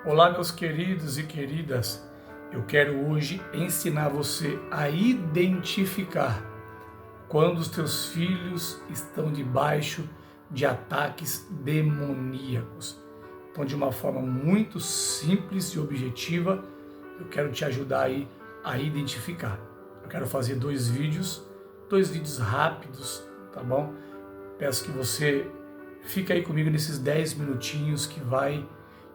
Olá, meus queridos e queridas. Eu quero hoje ensinar você a identificar quando os teus filhos estão debaixo de ataques demoníacos. Então, de uma forma muito simples e objetiva, eu quero te ajudar aí a identificar. Eu quero fazer dois vídeos rápidos, tá bom? Peço que você fique aí comigo nesses 10 minutinhos que vai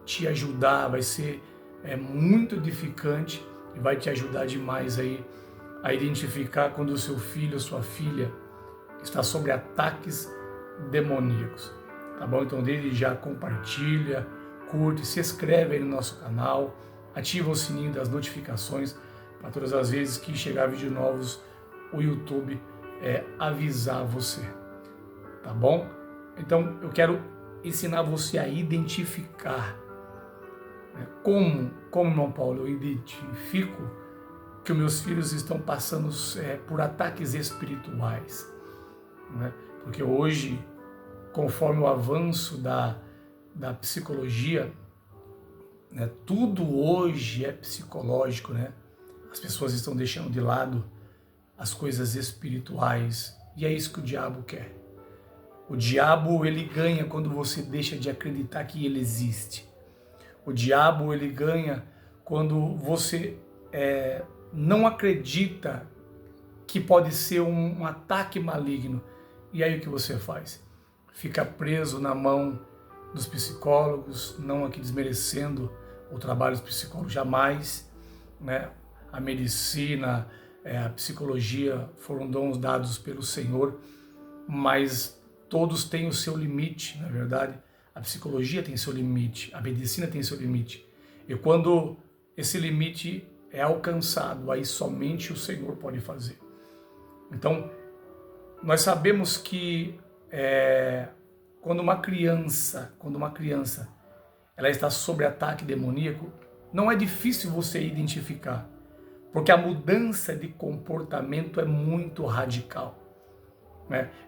te ajudar, vai ser muito edificante e vai te ajudar demais aí a identificar quando o seu filho ou sua filha está sob ataques demoníacos, tá bom? Então desde já compartilha, curte, se inscreve aí no nosso canal, ativa o sininho das notificações para todas as vezes que chegar vídeos novos, o YouTube avisar você, tá bom? Então eu quero ensinar você a identificar. Como irmão Paulo, eu identifico que os meus filhos estão passando por ataques espirituais, né? Porque hoje, conforme o avanço da psicologia, né, tudo hoje é psicológico, né? As pessoas estão deixando de lado as coisas espirituais e é isso que o diabo quer. O diabo, ele ganha quando você deixa de acreditar que ele existe. O diabo, ele ganha quando você não acredita que pode ser um ataque maligno. E aí o que você faz? Fica preso na mão dos psicólogos, não aqui desmerecendo o trabalho dos psicólogos, jamais, né? A medicina, a psicologia foram dons dados pelo Senhor, mas todos têm o seu limite, na verdade. A psicologia tem seu limite, a medicina tem seu limite. E quando esse limite é alcançado, aí somente o Senhor pode fazer. Então, nós sabemos que quando uma criança ela está sob ataque demoníaco, não é difícil você identificar, porque a mudança de comportamento é muito radical.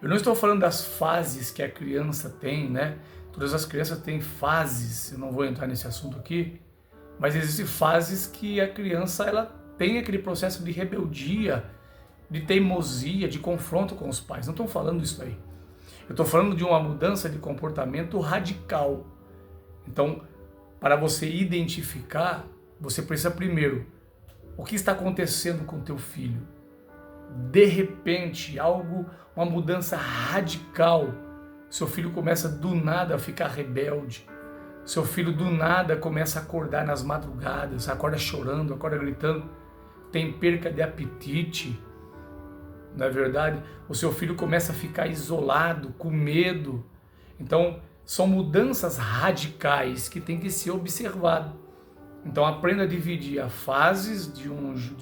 Eu não estou falando das fases que a criança tem, né? Todas as crianças têm fases, eu não vou entrar nesse assunto aqui, mas existem fases que a criança ela tem aquele processo de rebeldia, de teimosia, de confronto com os pais. Não estou falando isso aí. Eu estou falando de uma mudança de comportamento radical. Então, para você identificar, você precisa primeiro, o que está acontecendo com o teu filho? De repente, uma mudança radical. Seu filho começa do nada a ficar rebelde. Seu filho do nada começa a acordar nas madrugadas, acorda chorando, acorda gritando, tem perca de apetite. Não é verdade? O seu filho começa a ficar isolado, com medo. Então, são mudanças radicais que tem que ser observado. Então, aprenda a dividir as fases de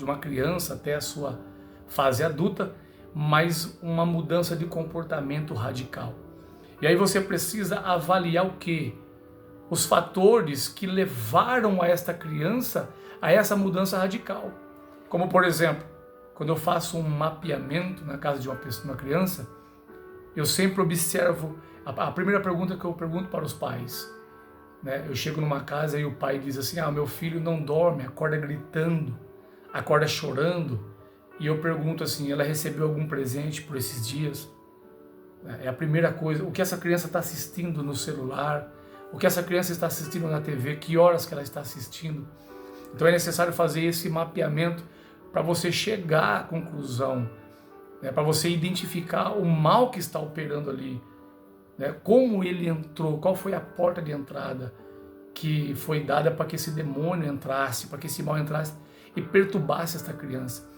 uma criança até a sua fase adulta, mas uma mudança de comportamento radical. E aí você precisa avaliar o quê? Os fatores que levaram a esta criança a essa mudança radical. Como, por exemplo, quando eu faço um mapeamento na casa de uma criança, eu sempre observo, a primeira pergunta que eu pergunto para os pais, né? Eu chego numa casa e o pai diz assim, meu filho não dorme, acorda gritando, acorda chorando, e eu pergunto assim, ela recebeu algum presente por esses dias? É a primeira coisa, o que essa criança está assistindo no celular, o que essa criança está assistindo na TV, que horas que ela está assistindo. Então é necessário fazer esse mapeamento para você chegar à conclusão, né, para você identificar o mal que está operando ali, né, como ele entrou, qual foi a porta de entrada que foi dada para que esse demônio entrasse, para que esse mal entrasse e perturbasse esta criança.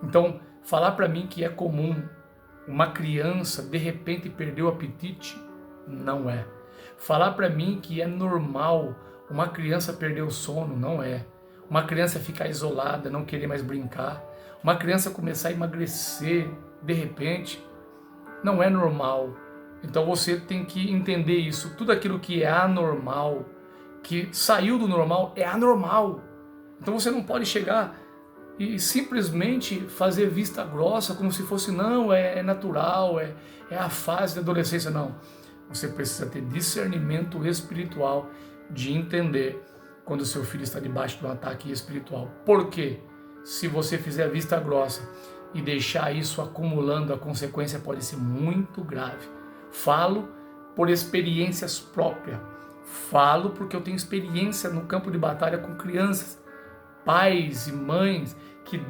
Então, falar para mim que é comum uma criança de repente perder o apetite, não é. Falar para mim que é normal uma criança perder o sono, não é. Uma criança ficar isolada, não querer mais brincar, uma criança começar a emagrecer de repente, não é normal. Então você tem que entender isso. Tudo aquilo que é anormal, que saiu do normal, é anormal. Então você não pode chegar e simplesmente fazer vista grossa como se fosse, não, é natural, é a fase da adolescência. Não, você precisa ter discernimento espiritual de entender quando o seu filho está debaixo de um ataque espiritual. Por quê? Se você fizer a vista grossa e deixar isso acumulando, a consequência pode ser muito grave. Falo por experiências próprias. Falo porque eu tenho experiência no campo de batalha com crianças, pais e mães que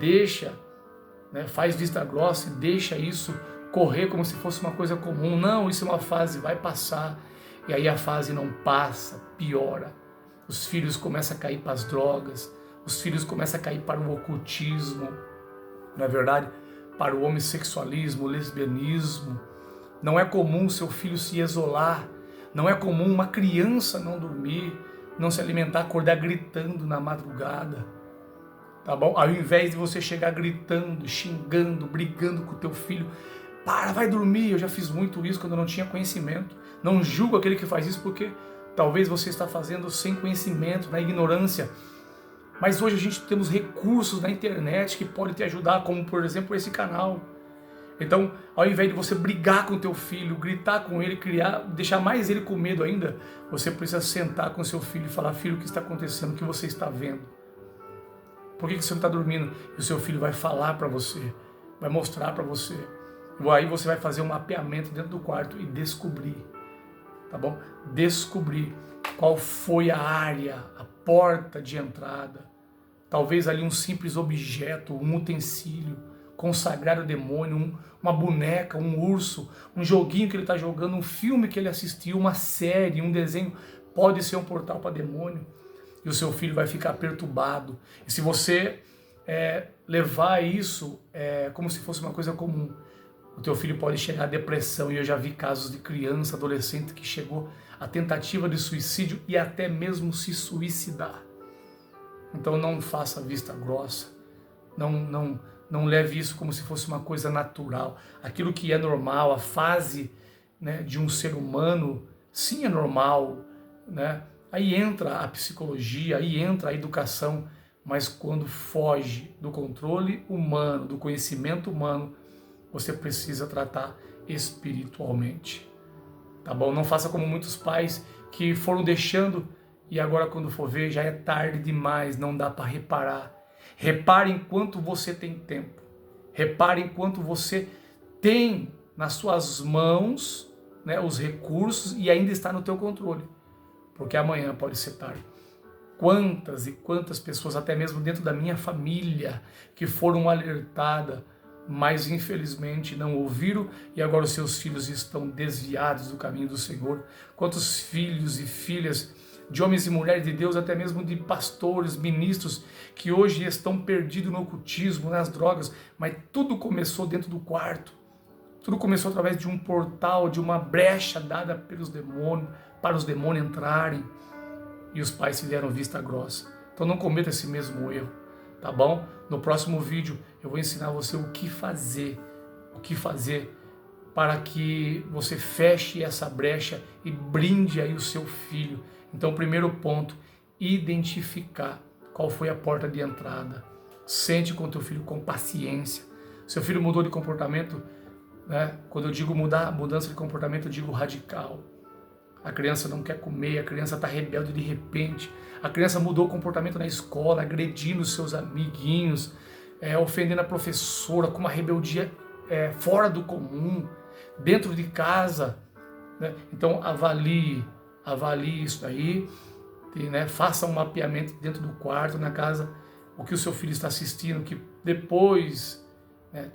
faz vista grossa e deixa isso correr como se fosse uma coisa comum. Não, isso é uma fase, vai passar. E aí a fase não passa, piora. Os filhos começam a cair para as drogas, os filhos começam a cair para o ocultismo, não é verdade? Para o homossexualismo, o lesbianismo. Não é comum seu filho se isolar, não é comum uma criança não dormir, não se alimentar, acordar gritando na madrugada, tá bom? Ao invés de você chegar gritando, xingando, brigando com o teu filho, vai dormir. Eu já fiz muito isso quando eu não tinha conhecimento. Não julgo aquele que faz isso porque talvez você está fazendo sem conhecimento, na ignorância. Mas hoje a gente temos recursos na internet que podem te ajudar, como por exemplo esse canal. Então, ao invés de você brigar com o teu filho, gritar com ele, deixar mais ele com medo ainda, você precisa sentar com o seu filho e falar: filho, o que está acontecendo? O que você está vendo? Por que você não está dormindo? E o seu filho vai falar para você, vai mostrar para você. Aí você vai fazer um mapeamento dentro do quarto e descobrir, tá bom? Descobrir qual foi a área, a porta de entrada. Talvez ali um simples objeto, um utensílio, consagrar o demônio, uma boneca, um urso, um joguinho que ele está jogando, um filme que ele assistiu, uma série, um desenho, pode ser um portal para demônio. E o seu filho vai ficar perturbado. E se você levar isso como se fosse uma coisa comum, o teu filho pode chegar à depressão. E eu já vi casos de criança, adolescente que chegou à tentativa de suicídio e até mesmo se suicidar. Então não faça vista grossa, não leve isso como se fosse uma coisa natural. Aquilo que é normal, a fase de um ser humano, sim, é normal, Aí entra a psicologia, aí entra a educação, mas quando foge do controle humano, do conhecimento humano, você precisa tratar espiritualmente, tá bom? Não faça como muitos pais que foram deixando e agora quando for ver já é tarde demais, não dá para reparar. Repare enquanto você tem tempo, repare enquanto você tem nas suas mãos os recursos e ainda está no teu controle, porque amanhã pode ser tarde. Quantas e quantas pessoas, até mesmo dentro da minha família, que foram alertadas, mas infelizmente não ouviram e agora os seus filhos estão desviados do caminho do Senhor. Quantos filhos e filhas de homens e mulheres de Deus, até mesmo de pastores, ministros, que hoje estão perdidos no ocultismo, nas drogas, mas tudo começou dentro do quarto. Tudo começou através de um portal, de uma brecha dada pelos demônios, para os demônios entrarem, e os pais se deram vista grossa. Então não cometa esse mesmo erro, tá bom? No próximo vídeo eu vou ensinar você o que fazer para que você feche essa brecha e brinde aí o seu filho. Então, primeiro ponto, identificar qual foi a porta de entrada. Sente com o teu filho com paciência. Seu filho mudou de comportamento, quando eu digo mudança de comportamento, eu digo radical. A criança não quer comer, a criança está rebelde de repente, a criança mudou o comportamento na escola, agredindo seus amiguinhos, ofendendo a professora, com uma rebeldia fora do comum, dentro de casa. Então avalie isso aí, faça um mapeamento dentro do quarto, na casa, o que o seu filho está assistindo, que depois,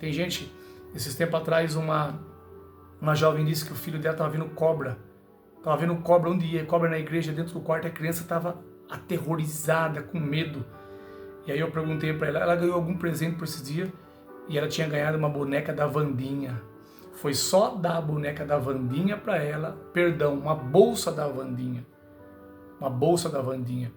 tem gente, esses tempos atrás, uma jovem disse que o filho dela estava vendo cobra onde ia, cobra na igreja, dentro do quarto, a criança estava aterrorizada, com medo. E aí eu perguntei para ela ganhou algum presente por esse dia? E ela tinha ganhado uma boneca da Wandinha. Foi só dar a boneca da Wandinha para ela, uma bolsa da Wandinha. Uma bolsa da Wandinha.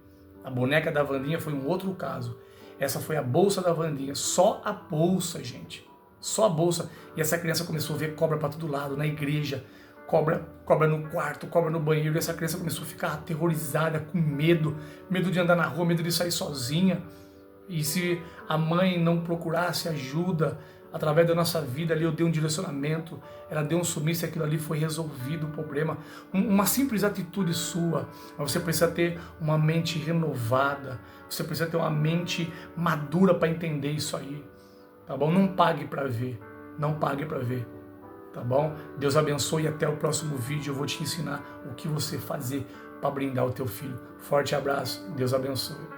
A boneca da Wandinha foi um outro caso. Essa foi a bolsa da Wandinha, só a bolsa, gente. Só a bolsa. E essa criança começou a ver cobra para todo lado, na igreja. Cobra no quarto, cobra no banheiro, e essa criança começou a ficar aterrorizada, com medo de andar na rua, medo de sair sozinha. E se a mãe não procurasse ajuda, através da nossa vida ali eu dei um direcionamento, ela deu um sumiço e aquilo ali foi resolvido o problema. Uma simples atitude sua, mas você precisa ter uma mente renovada, você precisa ter uma mente madura para entender isso aí, tá bom? Não pague para ver, não pague para ver, tá bom? Deus abençoe e até o próximo vídeo eu vou te ensinar o que você fazer para brindar o teu filho. Forte abraço, Deus abençoe.